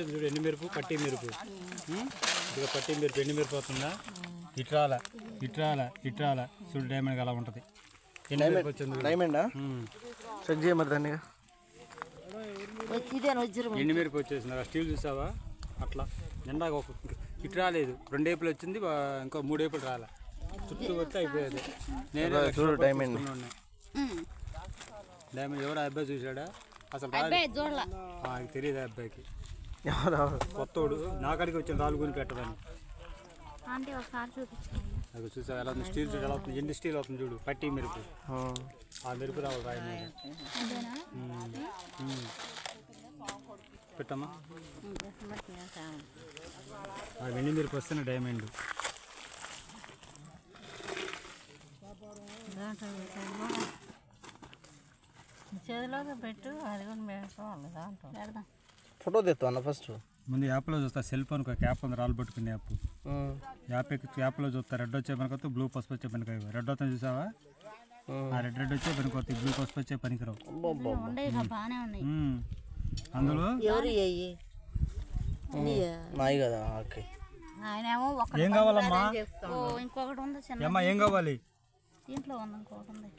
ఎన్ని మెరుపు పట్టి మెరుపు ఇక పట్టి మెరుపు ఎన్ని మెరుపు అవుతుందా ఇట్రాల ఇట్రాల ఇట్రాల చూడు డైమండ్ అలా ఉంటుంది ఎన్ని మెరుపు వచ్చింది డైమండా చెక్ చేయమని దాన్ని ఎన్ని మెరుపు వచ్చేసింది స్టీల్ చూసావా అట్లా నిండా ఒక ఇటు రాలేదు 2 ఏపులు వచ్చింది ఇంకో 3 ఏపులు రాలే చుట్టూ వస్తే అయిపోయేది నేను చూడు డైమండ్ డైమండ్ ఎవరు అబ్బాయి చూసాడా అసలు తెలియదు అబ్బాయికి కొత్తోడు నాకాడికి వచ్చిన రాళ్ళు కొని పెట్టదని అది చూసా ఎలా ఉంది స్టీల్ చూడు ఎలా అవుతుంది ఎన్ని స్టీల్ అవుతుంది చూడు పట్టి మెరుపు ఆ మెరుపు రావాలి రాయి మీద పెట్టమ్మా ఆ వెండి మెరుపు వస్తున్న డైమండ్ చేతిలోకి పెట్టు అది కూడా పెట్టుకోవాలి దాంట్లో పెడదాం ఫోటో తెస్తా అన్న ఫస్ట్ ముందు యాప్లో చూస్తా సెల్ ఫోన్ యాప్ ఉంది రాళ్ళు పట్టుకునే యాప్లో చూస్తా రెడ్ వచ్చే పనికొస్తే బ్లూ పసుపు వచ్చే పనికి రెడ్ అవుతుంది చూసావా ఆ రెడ్ వచ్చే పనికి బ్లూ పసుపు వచ్చే పనికిరావు అందులో నాయి కదా ఓకే ఏం కావాలమ్మా ఇంకొకటి ఉంది అమ్మా ఏం కావాలి ఇంట్లో ఉంది ఇంకొకటి ఉంది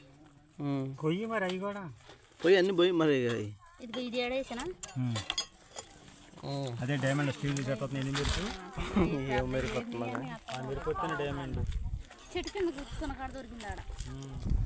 కొయ్యి మరి అవి కూడా పోయి అన్ని పోయి మరి ఇది ఇది ఏడేసిన అదే డైమండ్ స్టీల్ చెప్పతుంది ఎన్ని మెరుపు మెరుపు ఆ మెరుపు వచ్చిన డైమండ్ చెట్టు కింద కూర్చున్న కాడ దొరికింది ఆడ